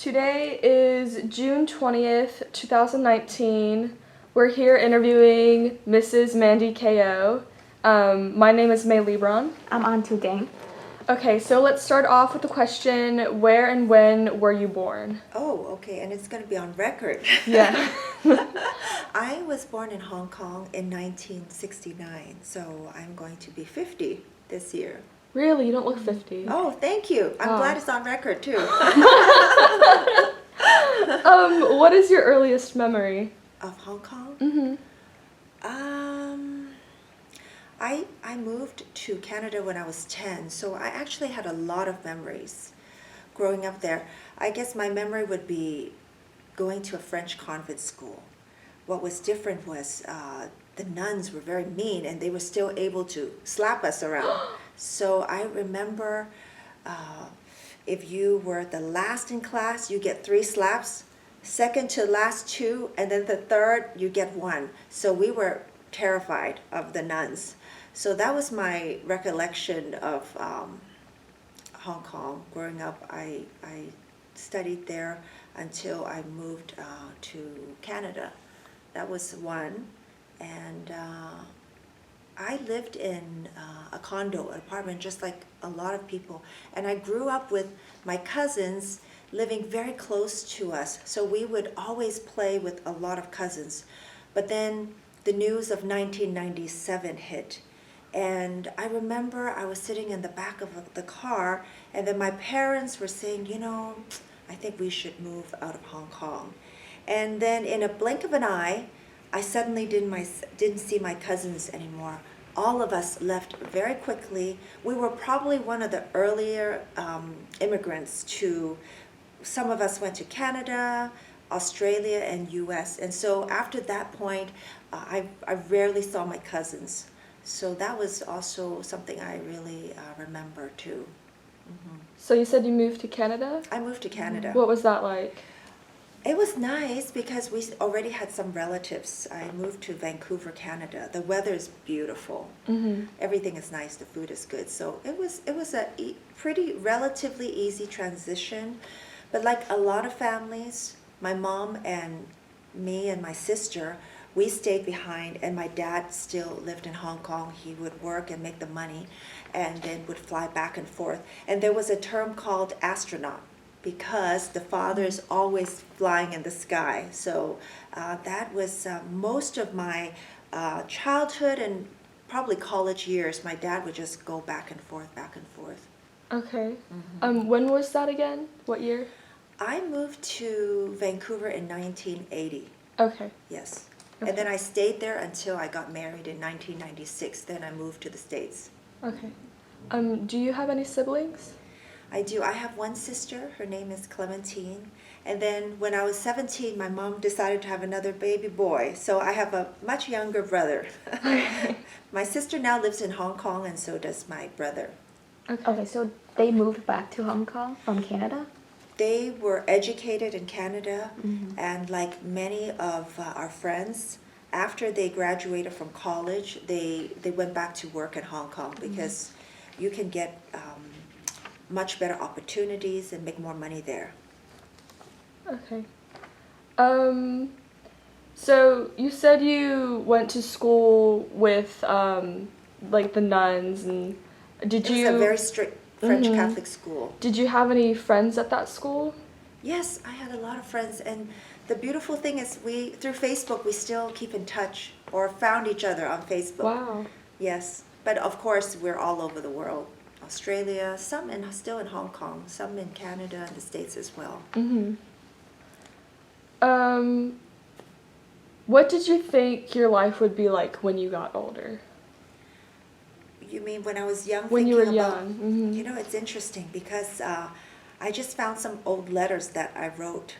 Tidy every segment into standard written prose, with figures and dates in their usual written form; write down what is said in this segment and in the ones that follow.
today is June 20th, 2019. We're here interviewing Mrs. Mandy Ko. My name is May Lebron. I'm An Tu Dang. Okay, so let's start off with the question, where and when were you born? Oh, okay, and it's going to be on record. Yeah. I was born in Hong Kong in 1969, so I'm going to be 50 this year. Really? You don't look 50. Oh, thank you. I'm Oh. glad it's on record too. What is your earliest memory? Of Hong Kong? Mm-hmm. I moved to Canada when I was 10, so I actually had a lot of memories growing up there. I guess my memory would be going to a French convent school. What was different was the nuns were very mean and they were still able to slap us around. So I remember if you were the last in class, you get 3 slaps, second to last 2, and then the third, you get 1. So we were terrified of the nuns. So that was my recollection of Hong Kong. Growing up, I studied there until I moved to Canada. That was one. And I lived in a condo, an apartment, just like a lot of people. And I grew up with my cousins living very close to us. So we would always play with a lot of cousins. But then the news of 1997 hit. And I remember I was sitting in the back of the car, and then my parents were saying, I think we should move out of Hong Kong. And then in a blink of an eye, I suddenly didn't see my cousins anymore. All of us left very quickly. We were probably one of the earlier immigrants to, some of us went to Canada, Australia, and US. And so after that point, I rarely saw my cousins. So that was also something I really remember too. Mm-hmm. So you said you moved to Canada? I moved to Canada. What was that like? It was nice because we already had some relatives. I moved to Vancouver, Canada. The weather is beautiful. Mm-hmm. Everything is nice. The food is good. So it was a pretty relatively easy transition. But like a lot of families, my mom and me and my sister, we stayed behind, and my dad still lived in Hong Kong. He would work and make the money and then would fly back and forth. And there was a term called astronaut because the father is always flying in the sky. So that was most of my childhood and probably college years. My dad would just go back and forth, back and forth. Okay. Mm-hmm. When was that again? What year? I moved to Vancouver in 1980. Okay. Yes. Okay. And then I stayed there until I got married in 1996. Then I moved to the States. Okay. Do you have any siblings? I do. I have one sister. Her name is Clementine. And then when I was 17, my mom decided to have another baby boy. So I have a much younger brother. My sister now lives in Hong Kong, and so does my brother. Okay, so they moved back to Hong Kong from Canada? They were educated in Canada, Mm-hmm. and like many of our friends, after they graduated from college, they went back to work in Hong Kong because you can get much better opportunities and make more money there. Okay. So you said you went to school with like the nuns, and did It was you? a very strict French Mhm. Catholic school. Did you have any friends at that school? Yes, I had a lot of friends, and the beautiful thing is through Facebook we still keep in touch or found each other on Facebook. Wow. Yes, but of course we're all over the world. Australia, some still in Hong Kong, some in Canada and the States as well. Mhm. What did you think your life would be like when you got older? You mean when I was young? When you were thinking about- young. Mhm. It's interesting because I just found some old letters that I wrote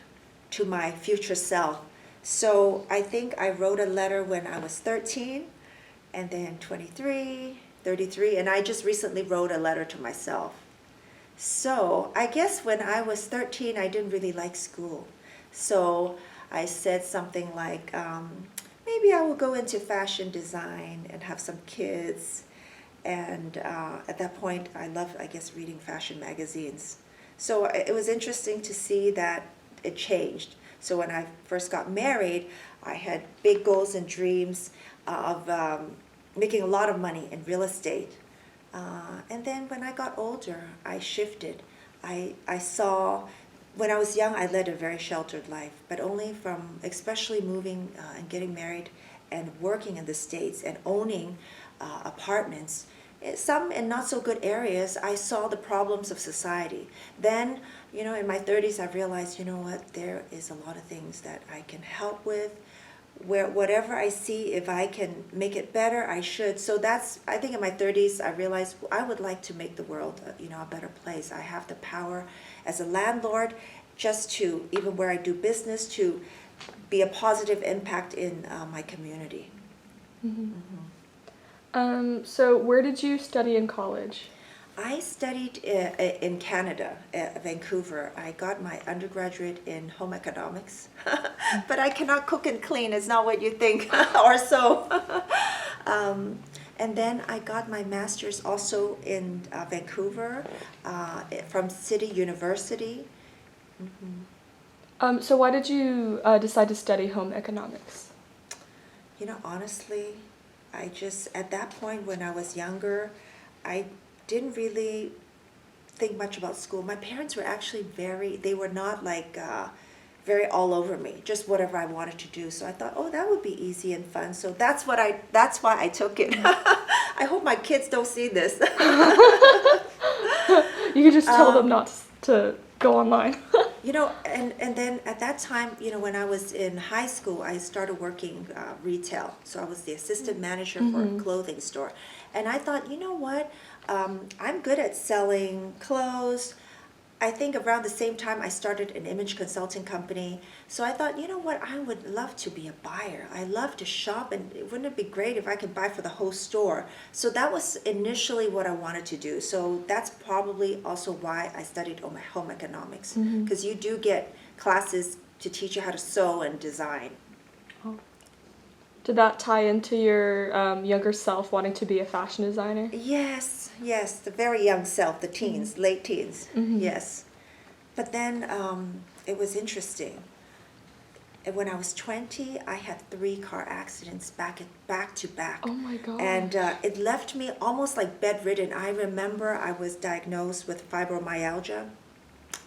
to my future self. So I think I wrote a letter when I was 13, and then 23, 33, and I just recently wrote a letter to myself. So I guess when I was 13, I didn't really like school. So I said something like, maybe I will go into fashion design and have some kids. And at that point, I guess, reading fashion magazines. So it was interesting to see that it changed. So when I first got married, I had big goals and dreams of making a lot of money in real estate. And then when I got older, I shifted. I saw, when I was young, I led a very sheltered life, but only from especially moving and getting married and working in the States and owning apartments, some in not so good areas, I saw the problems of society. Then, in my 30s, I realized, there is a lot of things that I can help with. Where whatever I see, if I can make it better, I should. So I think in my 30s, I realized I would like to make the world, a better place. I have the power as a landlord, just to, even where I do business, to be a positive impact in my community. So where did you study in college? I studied in Canada, Vancouver. I got my undergraduate in home economics, but I cannot cook and clean. It's not what you think, or so. And then I got my master's also in Vancouver from City University. So why did you decide to study home economics? Honestly, at that point when I was younger, I didn't really think much about school. My parents were actually they were not like very all over me, just whatever I wanted to do. So I thought, oh, that would be easy and fun. So that's why I took it. I hope my kids don't see this. You could just tell them not to go online. And then at that time, when I was in high school, I started working retail. So I was the assistant manager for a clothing store. And I thought, you know what? I'm good at selling clothes. I think around the same time I started an image consulting company. So I thought, you know what? I would love to be a buyer. I love to shop, and wouldn't it be great if I could buy for the whole store? So that was initially what I wanted to do. So that's probably also why I studied home economics, because you do get classes to teach you how to sew and design. Did that tie into your younger self wanting to be a fashion designer? Yes, the very young self, the teens, late teens, yes. But then it was interesting. When I was 20, I had 3 car accidents back to back. Oh my God. And it left me almost like bedridden. I remember I was diagnosed with fibromyalgia.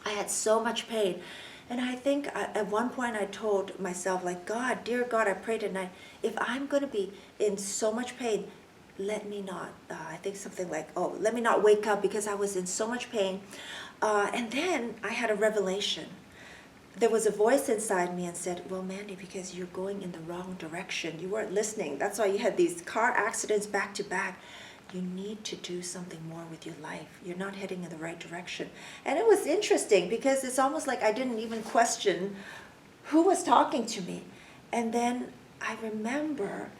I had so much pain. And I think at one point I told myself, like, God, dear God, I prayed tonight, if I'm going to be in so much pain, let me not, I think something like, let me not wake up, because I was in so much pain. And then I had a revelation. There was a voice inside me and said, well, Mandy, because you're going in the wrong direction. You weren't listening. That's why you had these car accidents back to back. You need to do something more with your life. You're not heading in the right direction. And it was interesting, because it's almost like I didn't even question who was talking to me. And then I remember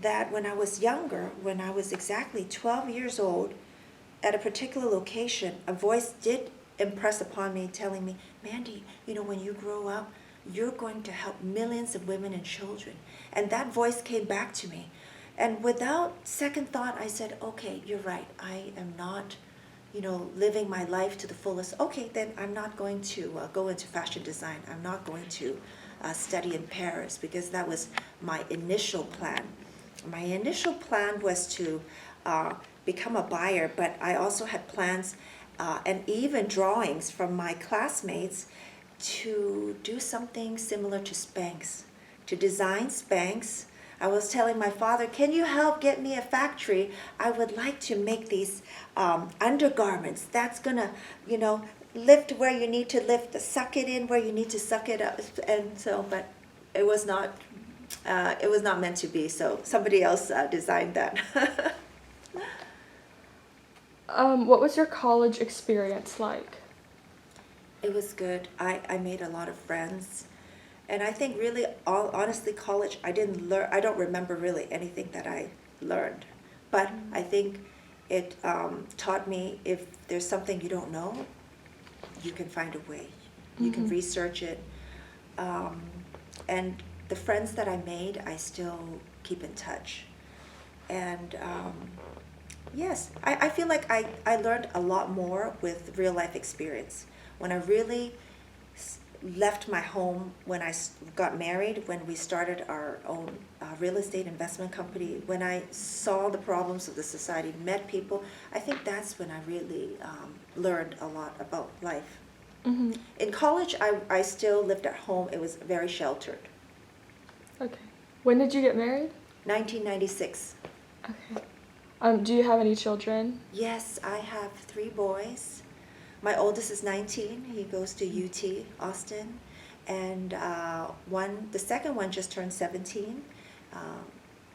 that when I was younger, when I was exactly 12 years old, at a particular location, a voice did impress upon me, telling me, Mandy, when you grow up, you're going to help millions of women and children. And that voice came back to me. And without second thought, I said, okay, you're right. I am not, living my life to the fullest. Okay, then I'm not going to go into fashion design. I'm not going to study in Paris, because that was my initial plan. My initial plan was to become a buyer, but I also had plans and even drawings from my classmates to do something similar to Spanx, to design Spanx. I was telling my father, can you help get me a factory? I would like to make these undergarments. That's gonna, lift where you need to lift, suck it in where you need to suck it up. And so, but it was not meant to be. So somebody else designed that. What was your college experience like? It was good. I made a lot of friends. And I think really, honestly, college, I don't remember really anything that I learned. But I think it taught me, if there's something you don't know, you can find a way. You can research it. And the friends that I made, I still keep in touch. And yes, I feel like I learned a lot more with real life experience. When I really left my home when I got married, when we started our own real estate investment company, when I saw the problems of the society, met people, I think that's when I really learned a lot about life. Mm-hmm. In college, I still lived at home. It was very sheltered. Okay. When did you get married? 1996. Okay. Do you have any children? Yes, I have 3 boys. My oldest is 19. He goes to UT Austin, and the second one just turned 17.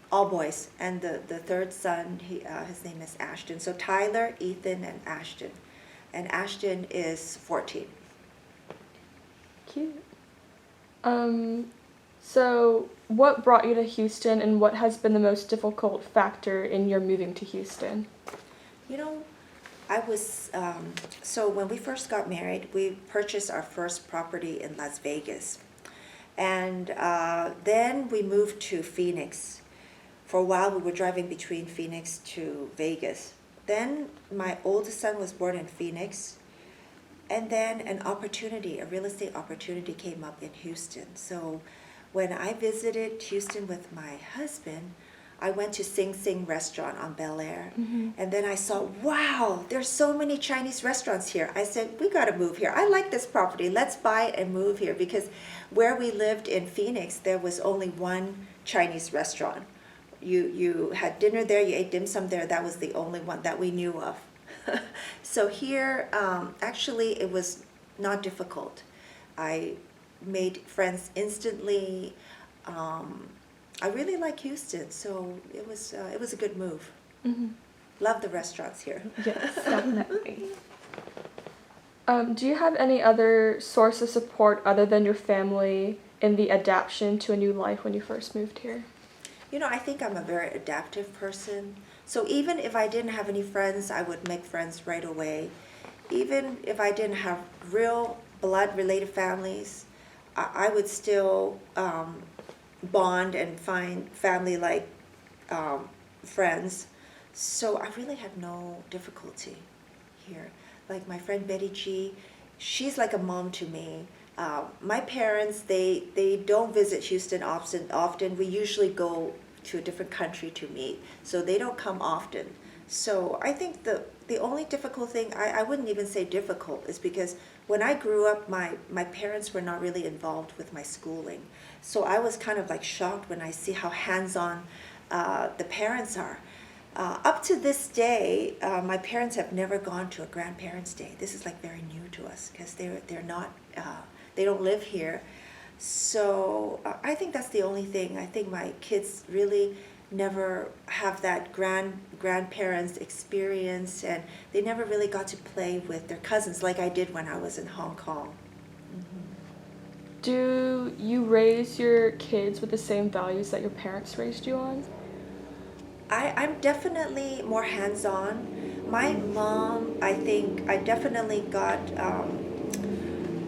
All boys, and the third son, his name is Ashton. So Tyler, Ethan, and Ashton, Ashton is 14. Cute. So what brought you to Houston, and what has been the most difficult factor in your moving to Houston? You know, I was, so when we first got married, we purchased our first property in Las Vegas. And then we moved to Phoenix. For a while, we were driving between Phoenix to Vegas. Then my oldest son was born in Phoenix. And then a real estate opportunity came up in Houston. So when I visited Houston with my husband, I went to Sing Sing restaurant on Bel Air. Mm-hmm. And then I saw, wow, there's so many Chinese restaurants here. I said, we got to move here. I like this property. Let's buy it and move here. Because where we lived in Phoenix, there was only one Chinese restaurant. You had dinner there, you ate dim sum there. That was the only one that we knew of. So here, actually, it was not difficult. I made friends instantly. I really like Houston, so it was a good move. Mm-hmm. Love the restaurants here. Yes. Definitely. Do you have any other source of support other than your family in the adaptation to a new life when you first moved here? You know, I think I'm a very adaptive person. So even if I didn't have any friends, I would make friends right away. Even if I didn't have real blood-related families, I would still bond and find family-like friends. So I really had no difficulty here. Like my friend Betty G, she's like a mom to me. My parents, they don't visit Houston often. We usually go to a different country to meet, so they don't come often. So I think the only difficult thing, I wouldn't even say difficult, is because when I grew up, my parents were not really involved with my schooling. So I was kind of like shocked when I see how hands-on the parents are. Up to this day, my parents have never gone to a grandparents' day. This is like very new to us because they're not, they don't live here. So I think that's the only thing. I think my kids really never have that grandparents experience, and they never really got to play with their cousins like I did when I was in Hong Kong. Mm-hmm. Do you raise your kids with the same values that your parents raised you on? I'm definitely more hands-on. My mom, I think I definitely got,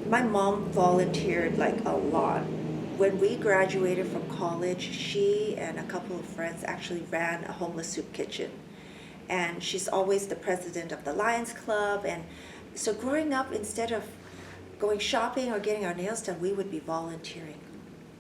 my mom volunteered like a lot. When we graduated from college, she and a couple of friends actually ran a homeless soup kitchen. And she's always the president of the Lions Club. And so growing up, instead of going shopping or getting our nails done, we would be volunteering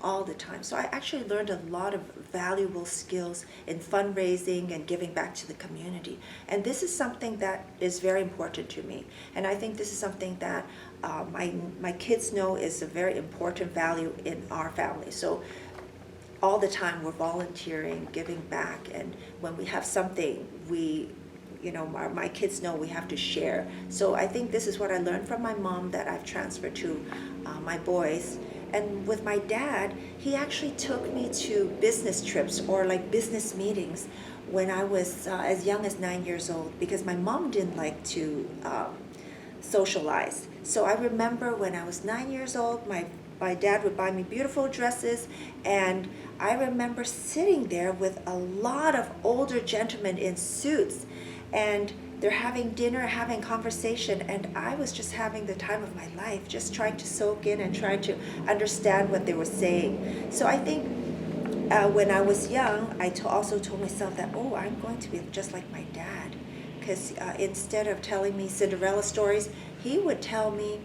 all the time. So I actually learned a lot of valuable skills in fundraising and giving back to the community. And this is something that is very important to me. And I think this is something that my kids know is a very important value in our family. So all the time we're volunteering, giving back, and when we have something, my kids know we have to share. So I think this is what I learned from my mom that I've transferred to my boys. And with my dad, he actually took me to business trips or like business meetings when I was as young as 9 years old, because my mom didn't like to socialize. So I remember when I was 9 years old, my dad would buy me beautiful dresses, and I remember sitting there with a lot of older gentlemen in suits, and they're having dinner, having conversation, and I was just having the time of my life, just trying to soak in and trying to understand what they were saying. So I think when I was young, I also told myself that, I'm going to be just like my dad. Because instead of telling me Cinderella stories, he would tell me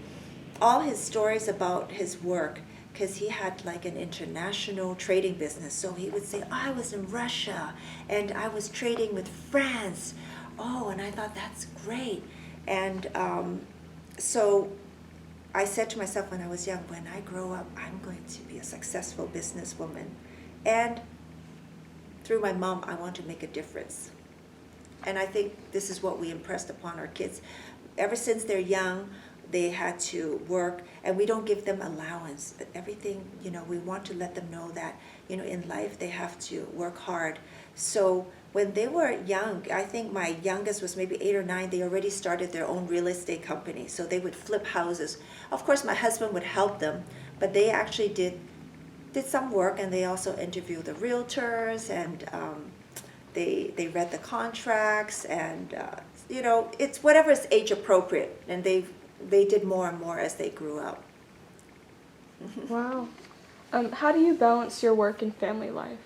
all his stories about his work, because he had like an international trading business. So he would say, oh, I was in Russia and I was trading with France. Oh, and I thought that's great. And so I said to myself when I was young, when I grow up, I'm going to be a successful businesswoman. And through my mom, I want to make a difference. And I think this is what we impressed upon our kids. Ever since they're young, they had to work, and we don't give them allowance. Everything, we want to let them know that, in life they have to work hard. So when they were young, I think my youngest was maybe 8 or 9, they already started their own real estate company. So they would flip houses. Of course, my husband would help them, but they actually did some work, and they also interviewed the realtors, and they read the contracts, and it's whatever is age appropriate, and they did more and more as they grew up. Wow. How do you balance your work and family life?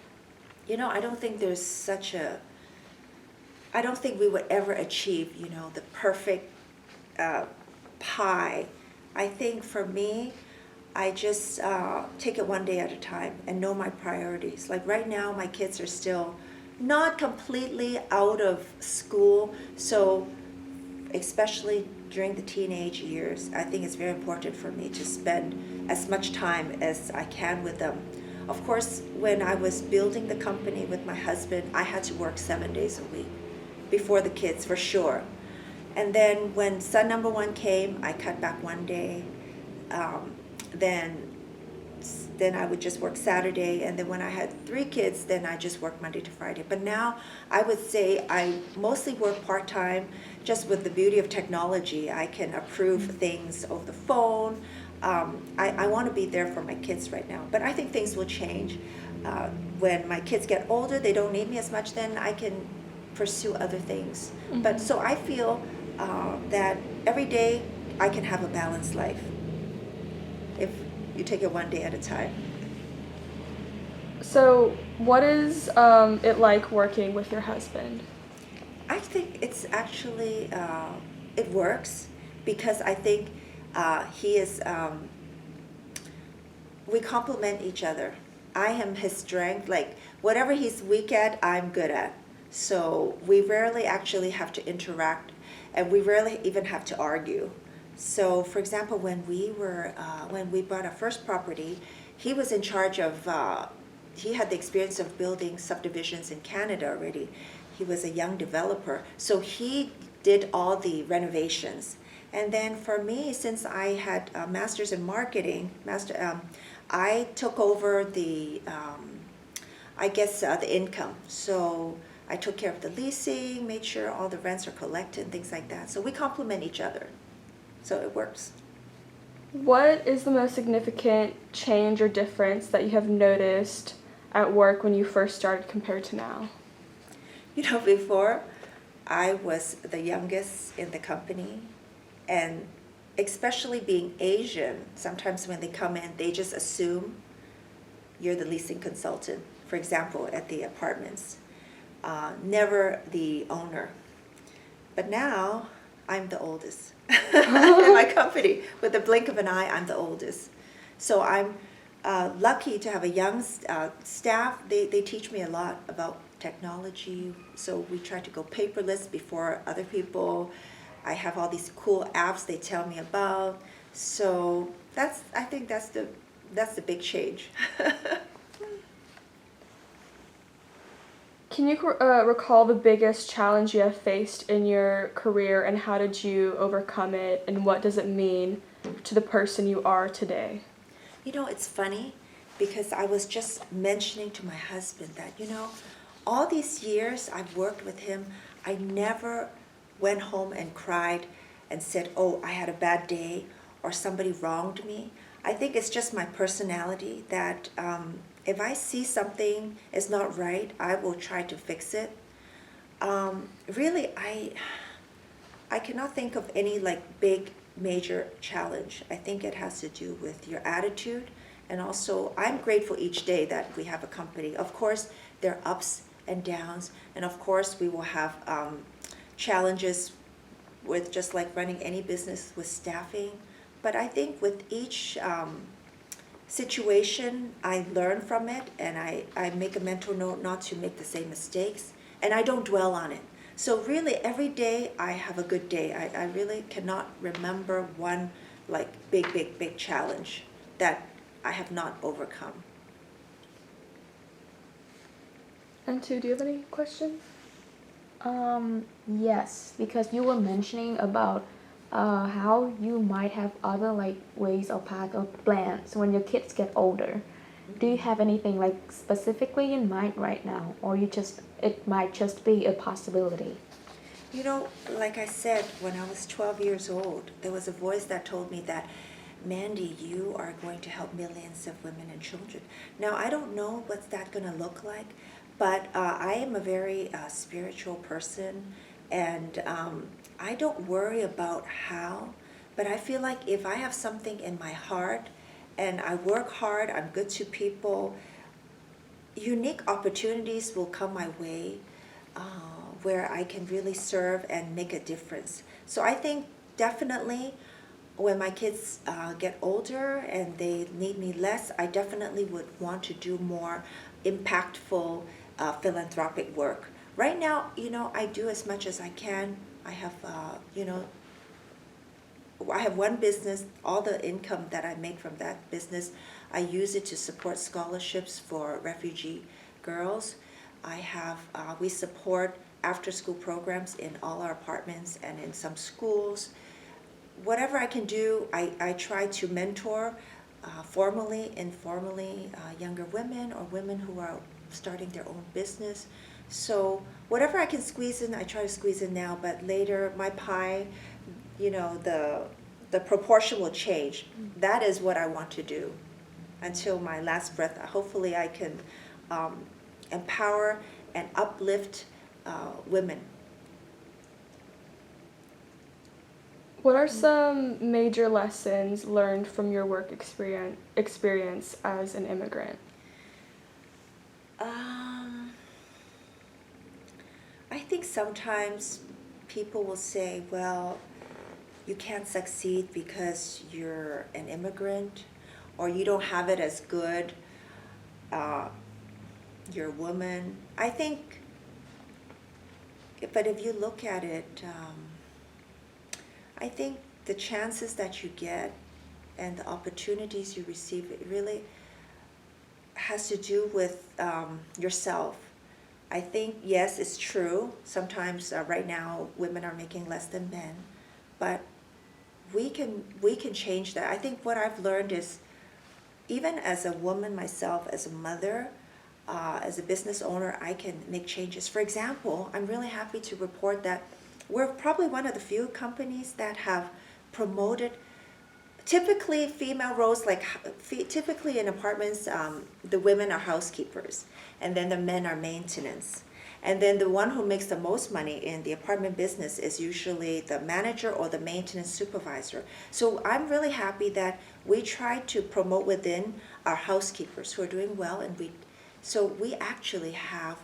I don't think there's I don't think we would ever achieve, the perfect pie. I think for me, I just take it one day at a time and know my priorities. Like right now, my kids are still not completely out of school, so especially during the teenage years, I think it's very important for me to spend as much time as I can with them. Of course, when I was building the company with my husband, I had to work 7 days a week before the kids, for sure. And then when son number 1 came, I cut back 1 day. Then I would just work Saturday, and then when I had 3 kids, then I just worked Monday to Friday. But now I would say I mostly work part-time. Just with the beauty of technology, I can approve things over the phone. I want to be there for my kids right now, but I think things will change. When my kids get older, they don't need me as much, then I can pursue other things. Mm-hmm. But so I feel that every day I can have a balanced life if you take it one day at a time. So what is it like working with your husband? I think it's actually, it works because I think he is, we complement each other. I am his strength, like whatever he's weak at, I'm good at. So we rarely actually have to interact, and we rarely even have to argue. So for example, when we bought our first property, he was in charge of, he had the experience of building subdivisions in Canada already. He was a young developer, so he did all the renovations. And then for me, since I had a master's in marketing, I took over the income. So I took care of the leasing, made sure all the rents are collected, things like that. So we complement each other. So it works. What is the most significant change or difference that you have noticed at work when you first started compared to now? Before I was the youngest in the company, and especially being Asian, sometimes when they come in, they just assume you're the leasing consultant, for example, at the apartments, never the owner. But now, I'm the oldest in my company. With the blink of an eye, I'm the oldest. So I'm lucky to have a young staff. They teach me a lot about technology. So we try to go paperless before other people. I have all these cool apps they tell me about. So I think that's the big change. Can you recall the biggest challenge you have faced in your career, and how did you overcome it, and what does it mean to the person you are today? It's funny because I was just mentioning to my husband that, all these years I've worked with him, I never went home and cried and said, oh, I had a bad day or somebody wronged me. I think it's just my personality that if I see something is not right, I will try to fix it. Really, I cannot think of any big major challenge. I think it has to do with your attitude, and also I'm grateful each day that we have a company. Of course, there are ups and downs, and of course we will have challenges with just like running any business with staffing. but I think with each situation, I learn from it, and I make a mental note not to make the same mistakes, and I don't dwell on it. So really, every day I have a good day. I really cannot remember one like big challenge that I have not overcome. And two, do you have any questions? Yes, because you were mentioning about how you might have other like ways or path or plans when your kids get older. Do you have anything like specifically in mind right now, or you just it might just be a possibility? You know, like I said, when I was 12 years old, there was a voice that told me that, Mandy, you are going to help millions of women and children. Now, I don't know what's that going to look like, but I am a very spiritual person, and I don't worry about how, but I feel like if I have something in my heart and I work hard, I'm good to people, unique opportunities will come my way where I can really serve and make a difference. So I think definitely when my kids get older and they need me less, I definitely would want to do more impactful philanthropic work. Right now, you know, I do as much as I can. I have, you know, I have one business. All the income that I make from that business, I use it to support scholarships for refugee girls. We support after-school programs in all our apartments and in some schools. Whatever I can do, I try to mentor formally, informally, younger women or women who are starting their own business. So whatever I can squeeze in, I try to squeeze in now, but later my pie, you know, the proportion will change. That is what I want to do until my last breath. Hopefully I can empower and uplift women. What are some major lessons learned from your work experience as an immigrant? I think sometimes people will say, well, you can't succeed because you're an immigrant, or you don't have it as good, you're a woman. I think, but if you look at it, I think the chances that you get and the opportunities you receive, it really has to do with yourself. I think, yes, it's true. Sometimes right now women are making less than men, but we can change that. I think what I've learned is, even as a woman myself, as a mother, as a business owner, I can make changes. For example, I'm really happy to report that we're probably one of the few companies that have promoted typically female roles, like typically in apartments, the women are housekeepers, and then the men are maintenance. And then the one who makes the most money in the apartment business is usually the manager or the maintenance supervisor. So I'm really happy that we try to promote within our housekeepers who are doing well, and so we actually have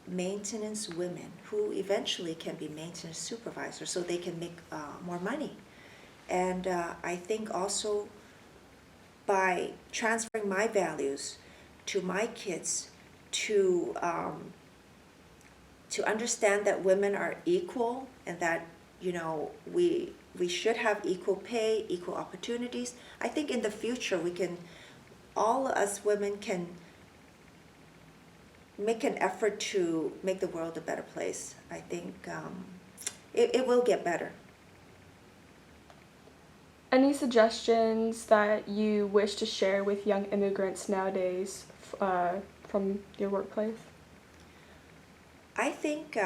maintenance women who eventually can be maintenance supervisors, so they can make more money. And I think also by transferring my values to my kids, to understand that women are equal, and that, you know, we should have equal pay, equal opportunities. I think in the future all us women can make an effort to make the world a better place. I think it will get better. Any suggestions that you wish to share with young immigrants nowadays from your workplace? I think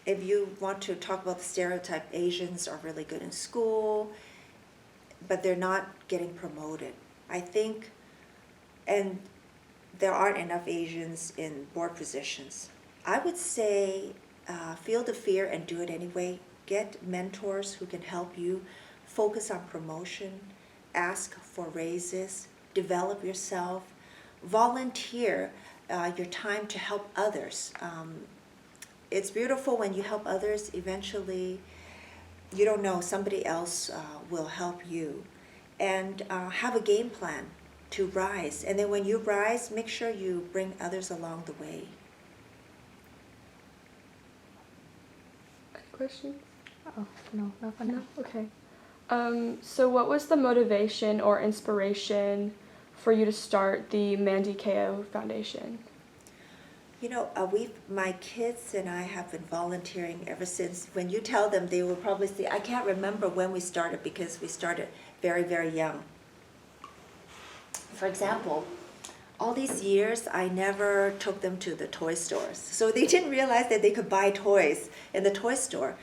if you want to talk about the stereotype, Asians are really good in school, but they're not getting promoted. I think, and there aren't enough Asians in board positions. I would say feel the fear and do it anyway. Get mentors who can help you focus on promotion, ask for raises, develop yourself, volunteer your time to help others. It's beautiful when you help others. Eventually, you don't know, somebody else will help you. And have a game plan to rise. And then when you rise, make sure you bring others along the way. Any questions? Oh, no, not for No? now. Okay. So what was the motivation or inspiration for you to start the Mandy Ko Foundation? You know, my kids and I have been volunteering ever since. When you tell them, they will probably say, I can't remember when we started because we started very, very young. For example, all these years, I never took them to the toy stores. So they didn't realize that they could buy toys in the toy store.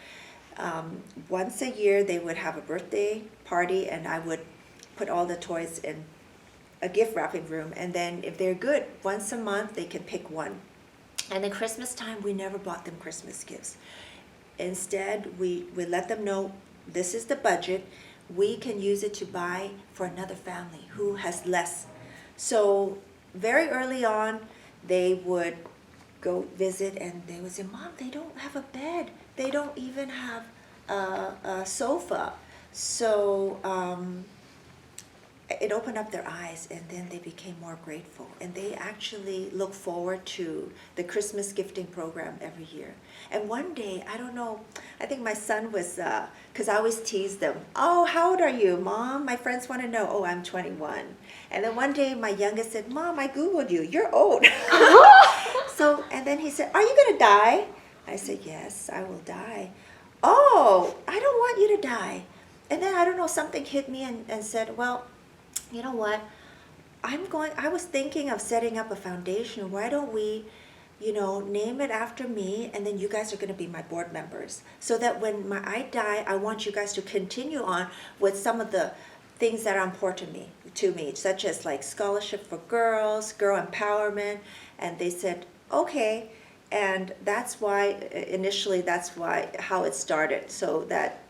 Once a year, they would have a birthday party, and I would put all the toys in a gift wrapping room. And then if they're good, once a month, they can pick one. And then Christmas time, we never bought them Christmas gifts. Instead, we let them know this is the budget. We can use it to buy for another family who has less. So very early on, they would go visit and they would say, Mom, they don't have a bed. They don't even have a sofa. So it opened up their eyes, and then they became more grateful. And they actually look forward to the Christmas gifting program every year. And one day, I don't know, I think my son was, because I always tease them, oh, how old are you, Mom? My friends want to know, oh, I'm 21. And then one day, my youngest said, Mom, I Googled you, you're old. So, and then he said, are you going to die? I said, yes, I will die. Oh, I don't want you to die. And then, I don't know, something hit me and said, well, you know what, I was thinking of setting up a foundation. Why don't we, name it after me, and then you guys are going to be my board members. So that when I die, I want you guys to continue on with some of the things that are important to me, such as like scholarship for girls, girl empowerment. And they said, okay. And that's why, initially, how it started, so that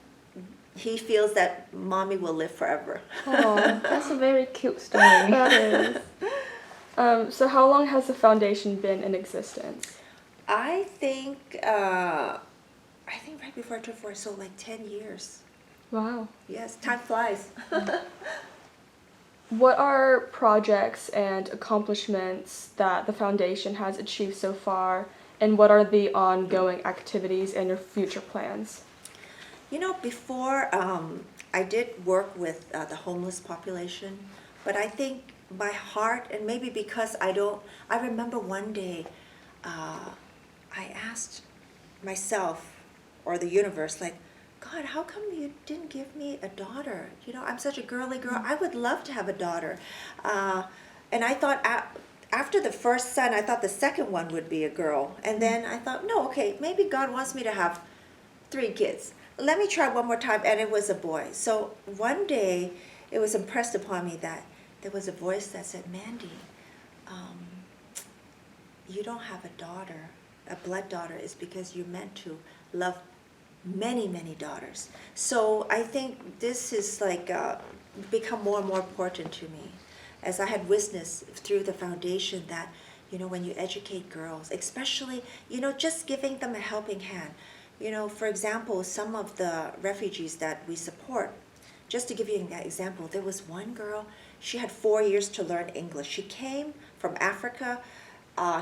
he feels that Mommy will live forever. Oh, that's a very cute story. That is. So how long has the foundation been in existence? I think right before I turned 4, so like 10 years. Wow. Yes, time flies. What are projects and accomplishments that the foundation has achieved so far, and what are the ongoing activities and your future plans? Before I did work with the homeless population, but I think my heart, and maybe because I remember one day I asked myself or the universe, like, God, how come you didn't give me a daughter? I'm such a girly girl. I would love to have a daughter. And I thought after the first son, I thought the second one would be a girl. And then I thought, no, okay, maybe God wants me to have 3 kids. Let me try one more time, and it was a boy. So one day, it was impressed upon me that there was a voice that said, Mandy, you don't have a daughter, a blood daughter, is because you're meant to love many, many daughters. So I think this is like become more and more important to me, as I had witnessed through the foundation that, when you educate girls, especially, just giving them a helping hand. For example, some of the refugees that we support, just to give you an example, there was one girl, she had 4 years to learn English. She came from Africa.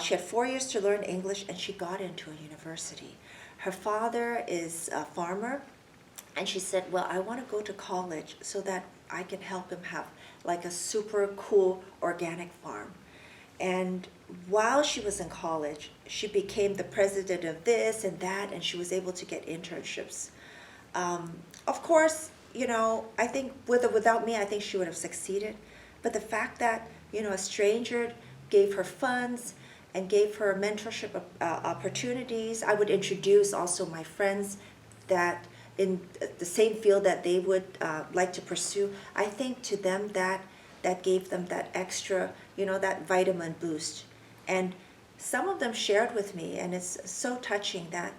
She had 4 years to learn English, and she got into a university. Her father is a farmer, and she said, well, I want to go to college so that I can help him have like a super cool organic farm. And while she was in college, she became the president of this and that, and she was able to get internships. Of course, I think with or without me, I think she would have succeeded. But the fact that, a stranger gave her funds and gave her mentorship opportunities, I would introduce also my friends that in the same field that they would like to pursue. I think to them that gave them that extra, that vitamin boost. And some of them shared with me, and it's so touching that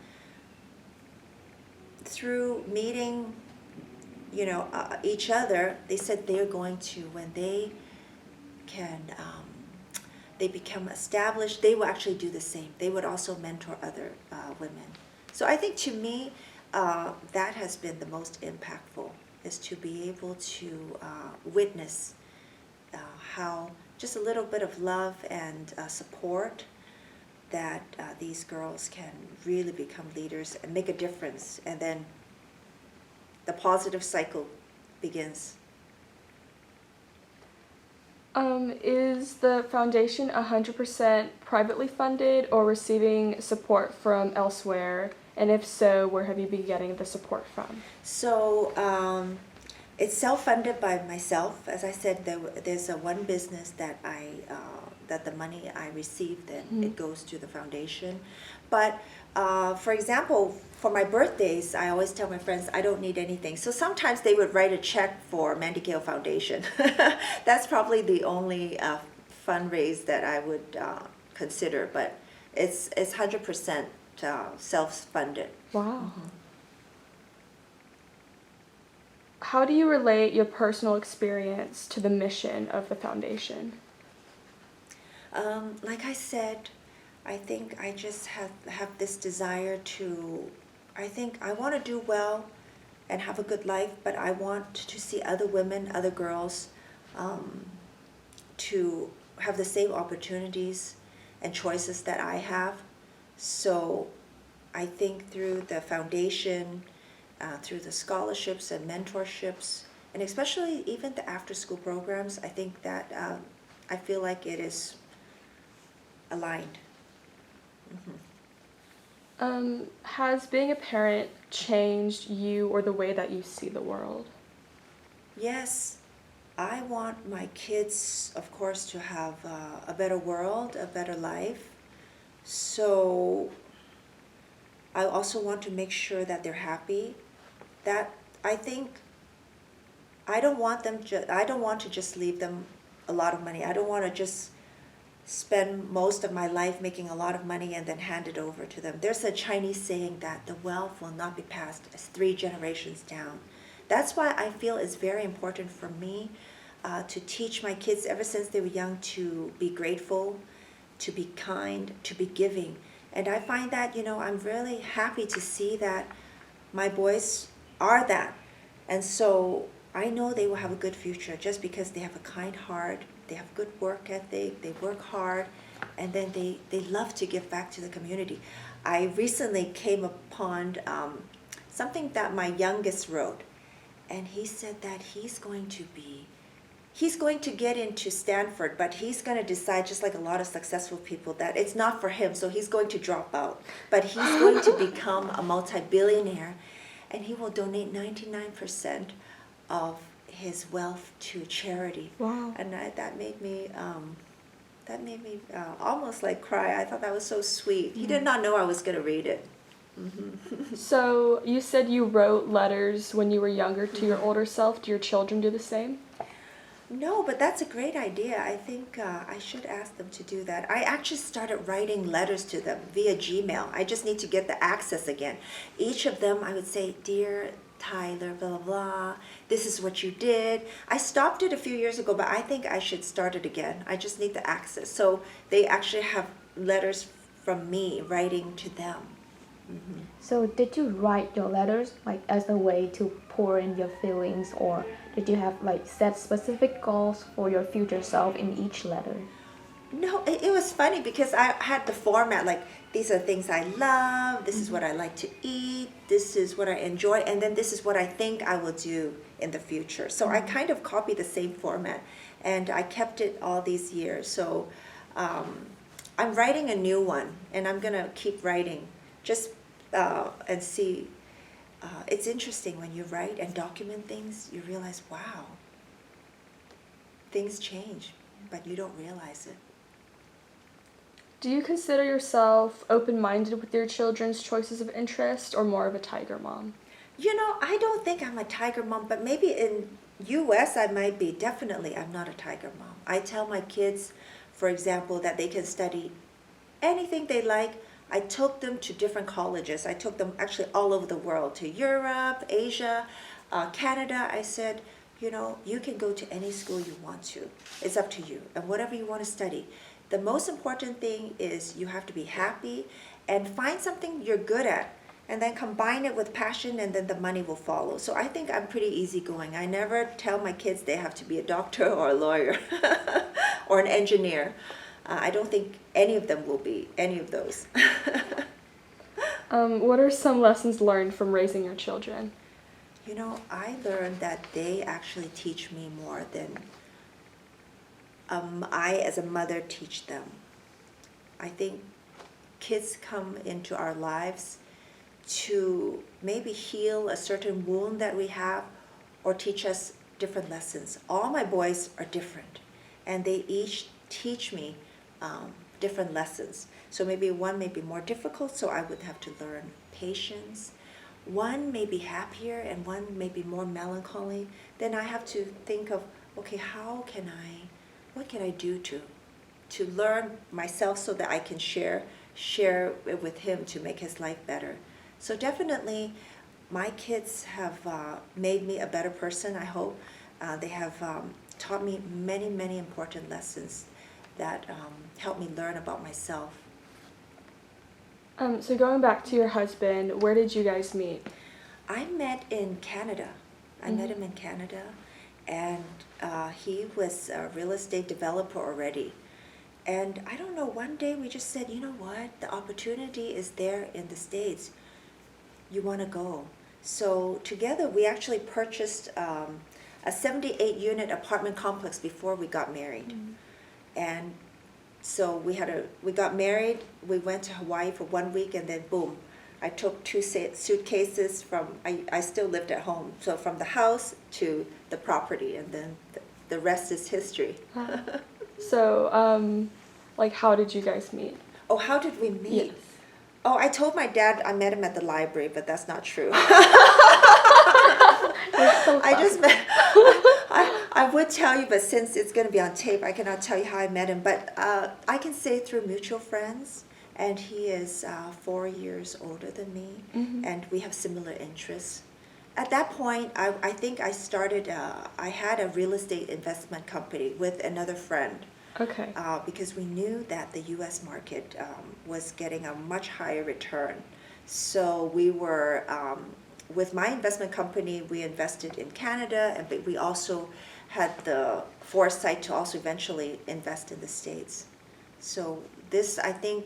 through meeting, each other, they said they're going to, when they can, they become established, they will actually do the same. They would also mentor other women. So I think to me, that has been the most impactful, is to be able to witness how just a little bit of love and support that these girls can really become leaders and make a difference, and then the positive cycle begins. Is the foundation 100% privately funded or receiving support from elsewhere? And if so, where have you been getting the support from? So it's self-funded by myself. As I said, there's one business that that the money I receive, then it goes to the foundation. But for example, for my birthdays, I always tell my friends I don't need anything. So sometimes they would write a check for Mandy Kao Foundation. That's probably the only fundraise that I would consider, but it's 100% self-funded. Wow. How do you relate your personal experience to the mission of the foundation? Like I said, I think I just have this desire to, I think I want to do well and have a good life, but I want to see other women, other girls, to have the same opportunities and choices that I have. So I think through the foundation, through the scholarships and mentorships, and especially even the after-school programs, I think that I feel like it is aligned. Has being a parent changed you or the way that you see the world? Yes, I want my kids, of course, to have a better world, a better life. So I also want to make sure that they're happy. That I think I don't want them. I don't want to just leave them a lot of money. I don't want to just spend most of my life making a lot of money and then hand it over to them. There's a Chinese saying that the wealth will not be passed as 3 generations down. That's why I feel it's very important for me to teach my kids ever since they were young to be grateful, to be kind, to be giving. And I find that, I'm really happy to see that my boys are that. And so I know they will have a good future just because they have a kind heart, they have good work ethic, they work hard, and then they love to give back to the community. I recently came upon something that my youngest wrote, and he said that he's going to get into Stanford, but he's going to decide, just like a lot of successful people, that it's not for him, so he's going to drop out. But he's going to become a multi-billionaire, and he will donate 99% of his wealth to charity. Wow. And that made me almost like cry. I thought that was so sweet. He did not know I was going to read it. So you said you wrote letters when you were younger to your older self. Do your children do the same? No, but that's a great idea. I think I should ask them to do that. I actually started writing letters to them via Gmail. I just need to get the access again. Each of them, I would say, "Dear Tyler, blah, blah, blah, this is what you did." I stopped it a few years ago, but I think I should start it again. I just need the access. So they actually have letters from me writing to them. So did you write your letters like as a way to pour in your feelings, or did you have like set specific goals for your future self in each letter? No, it was funny because I had the format like, these are things I love, this is what I like to eat, this is what I enjoy, and then this is what I think I will do in the future. So I kind of copied the same format, and I kept it all these years. So I'm writing a new one, and I'm going to keep writing just and see. It's interesting when you write and document things, you realize, wow, things change, but you don't realize it. Do you consider yourself open-minded with your children's choices of interest, or more of a tiger mom? I don't think I'm a tiger mom, but maybe in US I might be. Definitely, I'm not a tiger mom. I tell my kids, for example, that they can study anything they like. I took them to different colleges. I took them actually all over the world, to Europe, Asia, Canada. I said, you can go to any school you want to. It's up to you, and whatever you want to study. The most important thing is you have to be happy and find something you're good at. and then combine it with passion, and then the money will follow. So I think I'm pretty easygoing. I never tell my kids they have to be a doctor or a lawyer or an engineer. I don't think any of them will be any of those. What are some lessons learned from raising your children? You know, I learned that they actually teach me more than I, as a mother, teach them. I think kids come into our lives to maybe heal a certain wound that we have or teach us different lessons. All my boys are different, and they each teach me different lessons. So maybe one may be more difficult, so I would have to learn patience. One may be happier and one may be more melancholy. Then I have to think of, okay, what can I do to learn myself so that I can share it with him to make his life better. So definitely my kids have made me a better person, I hope. They have taught me many, many important lessons that help me learn about myself. So going back to your husband, where did you guys meet? I met in Canada. I met him in Canada, and he was a real estate developer already. And I don't know, one day we just said, you know what, the opportunity is there in the States. You want to go. So together we actually purchased a 78-unit apartment complex before we got married. And so we got married, we went to Hawaii for 1 week, and then boom, I took 2 suitcases I still lived at home, so from the house to the property, and then the rest is history. So, like, how did you guys meet? Oh, how did we meet? Yes. Oh, I told my dad I met him at the library, but that's not true. I just met, I would tell you, but since it's going to be on tape, I cannot tell you how I met him. But I can say through mutual friends, and he is 4 years older than me, and we have similar interests. At that point, I think I started, I had a real estate investment company with another friend. Okay. Because we knew that the U.S. market was getting a much higher return. So we were, with my investment company, we invested in Canada, but we also had the foresight to also eventually invest in the States. So this, I think,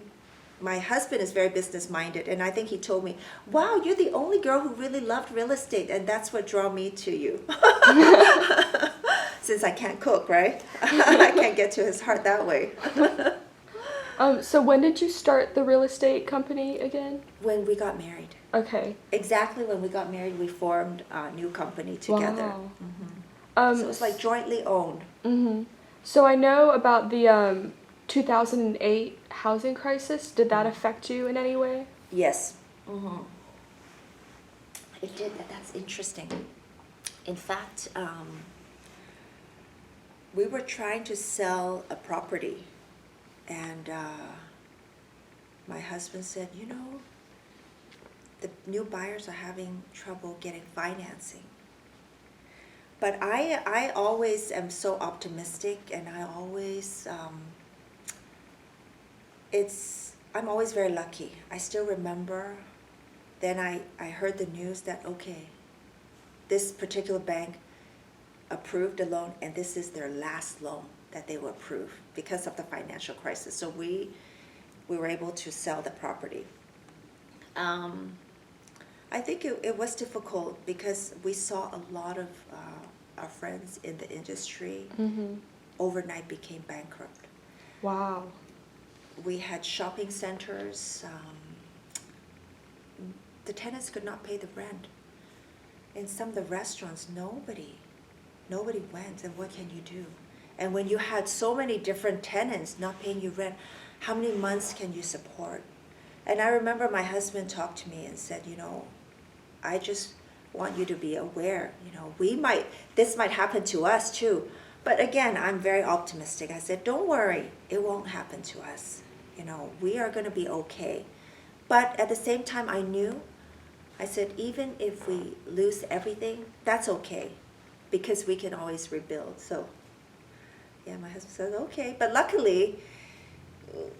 my husband is very business-minded, and I think he told me, wow, you're the only girl who really loved real estate, and that's what drew me to you. Since I can't cook, right? I can't get to his heart that way. So when did you start the real estate company again? When we got married. Okay. Exactly when we got married, we formed a new company together. Wow. So it's like jointly owned. So I know about the 2008 housing crisis. Did that affect you in any way? Yes. It did. That's interesting. In fact, we were trying to sell a property, and my husband said, you know, the new buyers are having trouble getting financing. But I always am so optimistic, and I always, I'm always very lucky. I still remember then I heard the news that, okay, this particular bank approved a loan, and this is their last loan that they will approve because of the financial crisis. So we were able to sell the property. I think it was difficult because we saw a lot of our friends in the industry overnight became bankrupt. Wow. We had shopping centers. The tenants could not pay the rent. In some of the restaurants, nobody went, and what can you do? And when you had so many different tenants not paying you rent, how many months can you support? And I remember my husband talked to me and said, you know, I just want you to be aware, you know, this might happen to us too. But again, I'm very optimistic. I said, don't worry, it won't happen to us. You know, we are going to be okay. But at the same time, I said, even if we lose everything, that's okay, because we can always rebuild. So, yeah, my husband said, okay. But luckily,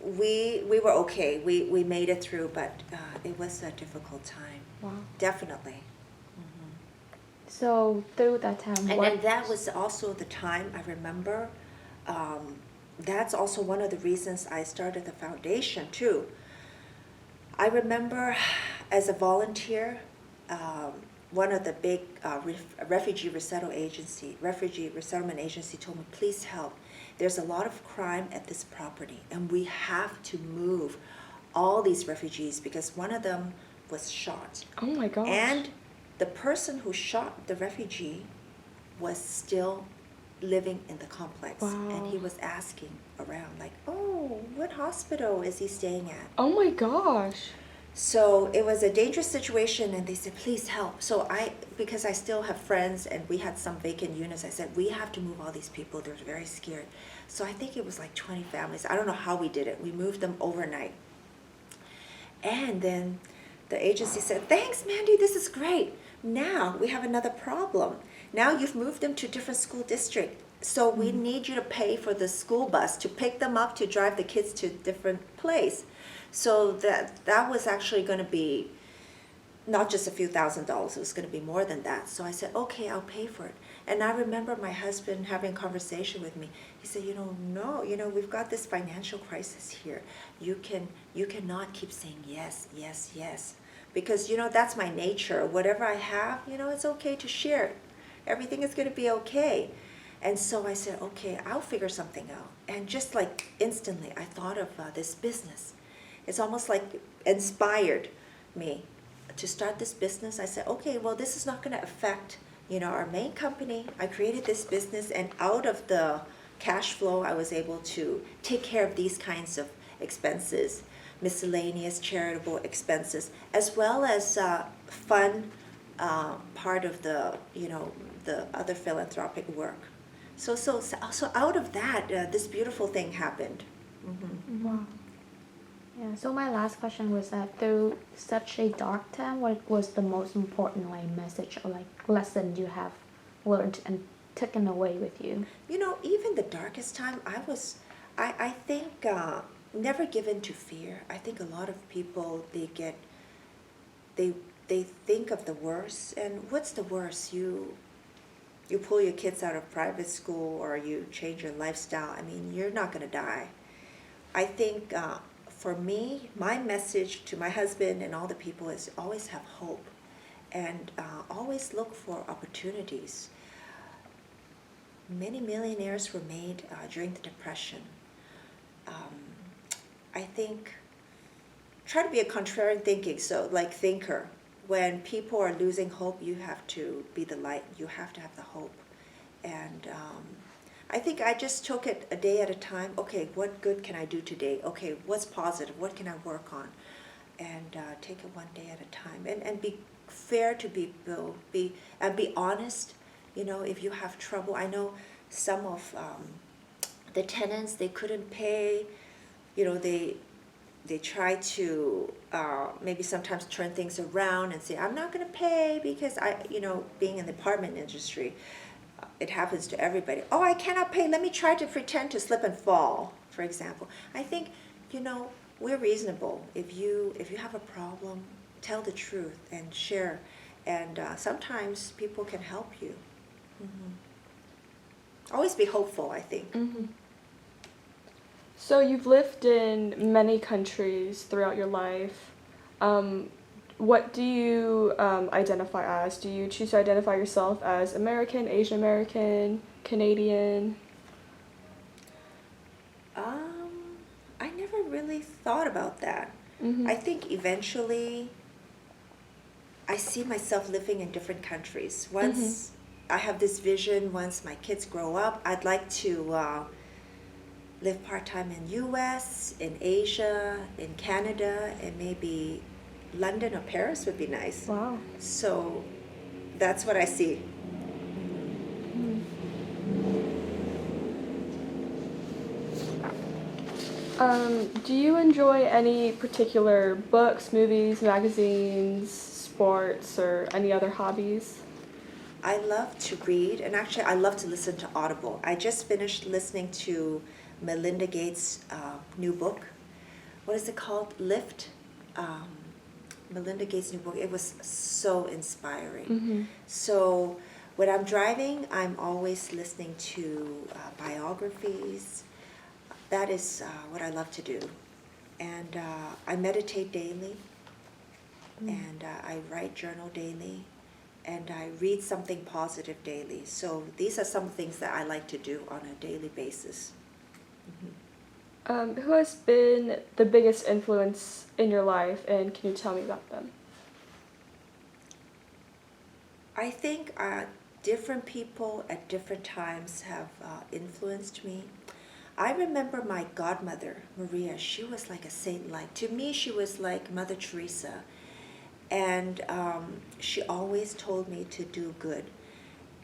we were okay. We made it through, but it was a difficult time. Wow. Definitely. So through that time, And that was also the time I remember. That's also one of the reasons I started the foundation too. I remember as a volunteer, one of the big refugee resettlement agency told me, please help. There's a lot of crime at this property, and we have to move all these refugees because one of them was shot. Oh my gosh. And the person who shot the refugee was still living in the complex. Wow. And he was asking around, like, oh, what hospital is he staying at? Oh my gosh. So it was a dangerous situation, and they said, please help. So because I still have friends and we had some vacant units, I said, we have to move all these people. They're very scared. So I think it was like 20 families. I don't know how we did it. We moved them overnight. And then the agency said, thanks, Mandy, this is great. Now we have another problem. Now you've moved them to different school district. So we need you to pay for the school bus to pick them up to drive the kids to a different place. So that was actually going to be not just a few $1,000s, it was going to be more than that. So I said, okay, I'll pay for it. And I remember my husband having a conversation with me. He said, no, we've got this financial crisis here. You cannot keep saying yes, yes, yes. Because, that's my nature. Whatever I have, it's okay to share. Everything is going to be okay. And so I said, okay, I'll figure something out. And just like instantly, I thought of this business. It's almost like inspired me to start this business. I said, okay, well, this is not going to affect, our main company. I created this business, and out of the cash flow, I was able to take care of these kinds of expenses, miscellaneous charitable expenses, as well as fund part of the, the other philanthropic work. So out of that, this beautiful thing happened. Mm-hmm. wow. Yeah, so my last question was that through such a dark time, what was the most important message or lesson you have learned and taken away with you? Even the darkest time, I think, never give in to fear. I think a lot of people, they think of the worst, and what's the worst? You pull your kids out of private school, or you change your lifestyle. I mean, you're not going to die. I think, for me, my message to my husband and all the people is always have hope, and always look for opportunities. Many millionaires were made during the Depression. I think, try to be a contrarian thinker. When people are losing hope, you have to be the light. You have to have the hope. And I think I just took it a day at a time. Okay, what good can I do today? Okay, what's positive? What can I work on? And take it one day at a time. And be fair to people. Be honest. If you have trouble. I know some of the tenants, they couldn't pay. They try to maybe sometimes turn things around and say, I'm not going to pay because being in the apartment industry, it happens to everybody. Oh, I cannot pay. Let me try to pretend to slip and fall, for example. I think, we're reasonable. If you have a problem, tell the truth and share. And sometimes people can help you. Mm-hmm. Always be hopeful, I think. Mm-hmm. So you've lived in many countries throughout your life. What do you identify as? Do you choose to identify yourself as American, Asian American, Canadian? I never really thought about that. Mm-hmm. I think eventually I see myself living in different countries. Once I have this vision, once my kids grow up, I'd like to live part-time in US, in Asia, in Canada, and maybe London or Paris would be nice. Wow. So that's what I see. Do you enjoy any particular books, movies, magazines, sports, or any other hobbies? I love to read, and actually I love to listen to Audible. I just finished listening to Melinda Gates' new book. What is it called? Lift. Melinda Gates' new book. It was so inspiring. Mm-hmm. So when I'm driving, I'm always listening to biographies. That is what I love to do. And I meditate daily, and I write journal daily, and I read something positive daily. So these are some things that I like to do on a daily basis. Who has been the biggest influence in your life, and can you tell me about them? I think different people at different times have influenced me. I remember my godmother, Maria. She was like a saint. Like, to me, she was like Mother Teresa. And she always told me to do good.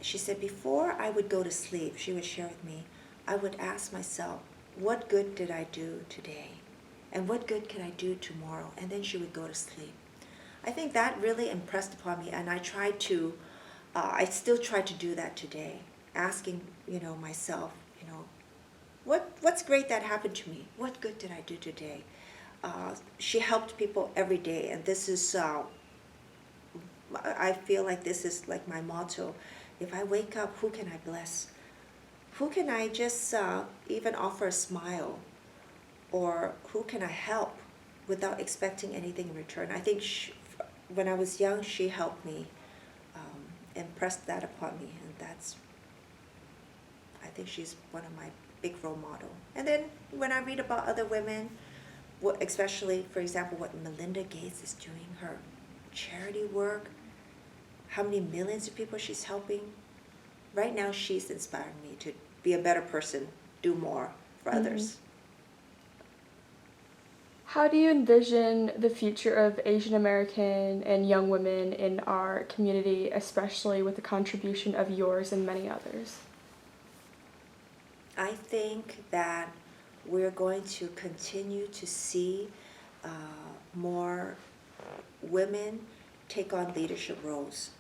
She said, before I would go to sleep, she would share with me, I would ask myself, what good did I do today? And what good can I do tomorrow? And then she would go to sleep. I think that really impressed upon me, and I still try to do that today, asking, myself, what's great that happened to me? What good did I do today? She helped people every day, and this is, I feel like this is like my motto. If I wake up, who can I bless? Who can I just even offer a smile? Or who can I help without expecting anything in return? I think when I was young, she helped me, impressed that upon me, and I think she's one of my big role model. And then when I read about other women, especially, for example, what Melinda Gates is doing, her charity work, how many millions of people she's helping. Right now, she's inspiring me to be a better person, do more for others. How do you envision the future of Asian American and young women in our community, especially with the contribution of yours and many others? I think that we're going to continue to see more women take on leadership roles.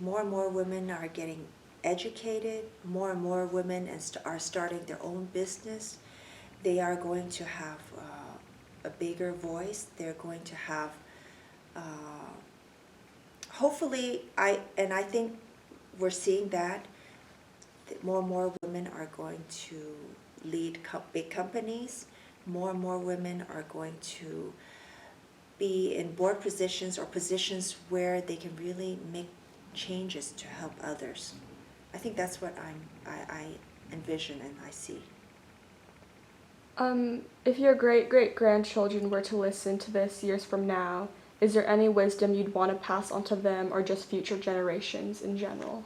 More and more women are getting educated, more and more women are starting their own business. They are going to have a bigger voice. They're going to have, hopefully, I think we're seeing that more and more women are going to lead big companies. More and more women are going to be in board positions or positions where they can really make changes to help others. I think that's what I envision and I see. If your great-great-grandchildren were to listen to this years from now, is there any wisdom you'd want to pass on to them or just future generations in general?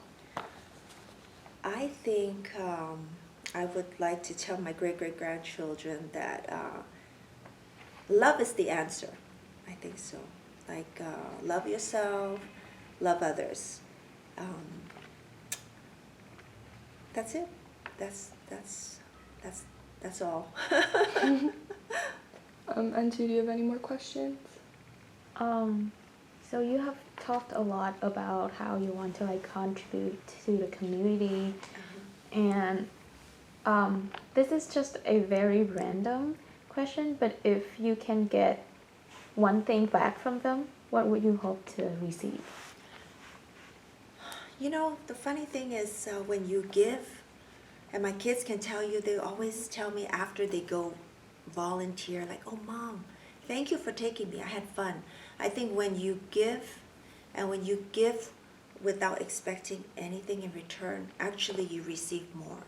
I think I would like to tell my great-great-grandchildren that love is the answer. I think so. Like, love yourself, love others. That's it. That's all. And do you have any more questions? So you have talked a lot about how you want to contribute to the community, and this is just a very random question, but if you can get one thing back from them, what would you hope to receive? The funny thing is when you give, and my kids can tell you, they always tell me after they go volunteer, like, oh, Mom, thank you for taking me. I had fun. I think when you give, and when you give without expecting anything in return, actually you receive more.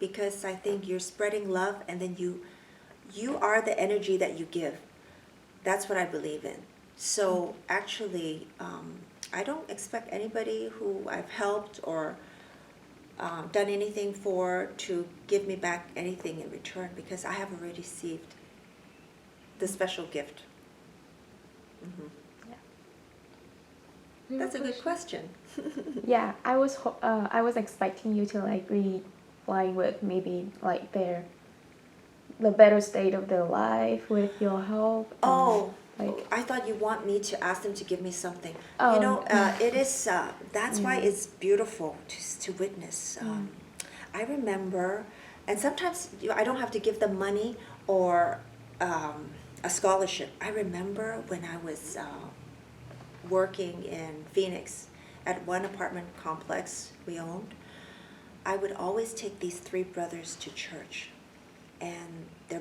Because I think you're spreading love, and then you are the energy that you give. That's what I believe in. So actually, I don't expect anybody who I've helped or done anything for to give me back anything in return, because I have already received the special gift. Mm-hmm. Yeah. That's a good question. Yeah, I was expecting you to reply with maybe the better state of their life with your help. Oh, I thought you want me to ask them to give me something. It is, that's why it's beautiful to witness. I remember And sometimes I don't have to give them money or a scholarship. I remember when I was working in Phoenix at one apartment complex we owned, I would always take these three brothers to church. And their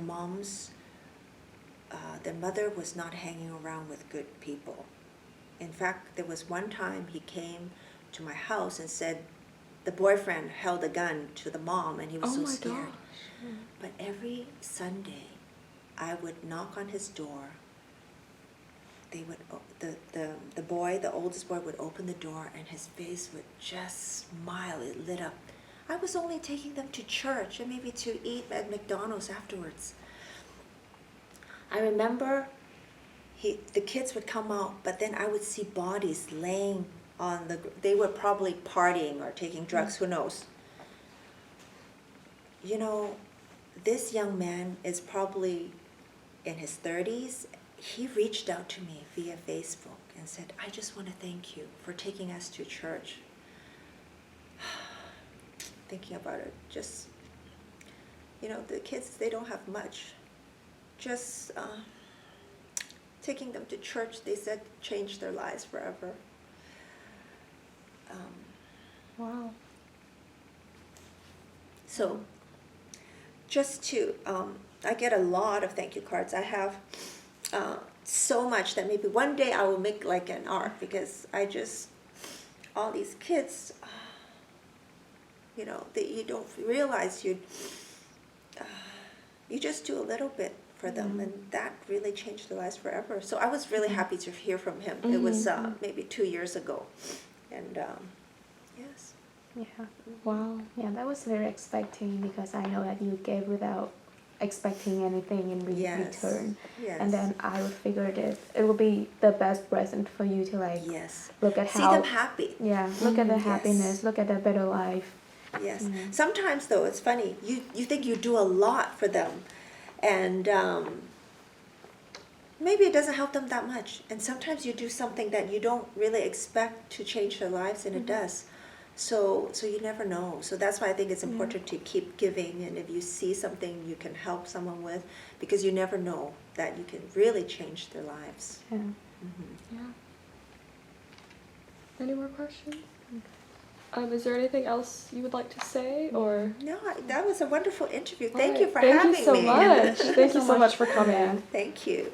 mother was not hanging around with good people. In fact, there was one time he came to my house and said the boyfriend held a gun to the mom and he was Oh so my scared. gosh. But every Sunday, I would knock on his door. They would the boy, the oldest boy, would open the door and his face would just smile. It lit up. I was only taking them to church and maybe to eat at McDonald's afterwards. I remember the kids would come out, but then I would see bodies laying on they were probably partying or taking drugs, who knows. You know, this young man is probably in his 30s. He reached out to me via Facebook and said, I just want to thank you for taking us to church. Thinking about it, just, you know, the kids, they don't have much. Just taking them to church, they said, changed their lives forever. Wow. So, just to, I get a lot of thank you cards. I have so much that maybe one day I will make like an art, because I just, all these kids, you know, you don't realize you just do a little bit for them, and that really changed their lives forever. So I was really happy to hear from him. It was maybe 2 years ago, and yes. Yeah. Wow. Yeah, that was very expecting, because I know that you gave without expecting anything in Yes. return. Yes. And then I would figure that it would be the best present for you to like Yes. look at See how them happy. yeah, look at the Yes. happiness, look at the better life. Yes. Yeah. Sometimes though, it's funny. You think you do a lot for them, and maybe it doesn't help them that much. And sometimes you do something that you don't really expect to change their lives, and it does. So you never know. So that's why I think it's important to keep giving. And if you see something you can help someone with, because you never know that you can really change their lives. Yeah. Mm-hmm. Yeah. Any more questions? Is there anything else you would like to say, or? No, that was a wonderful interview. All Thank right. you for Thank having you so me. much. Thank you so much for coming. Yeah. Thank you.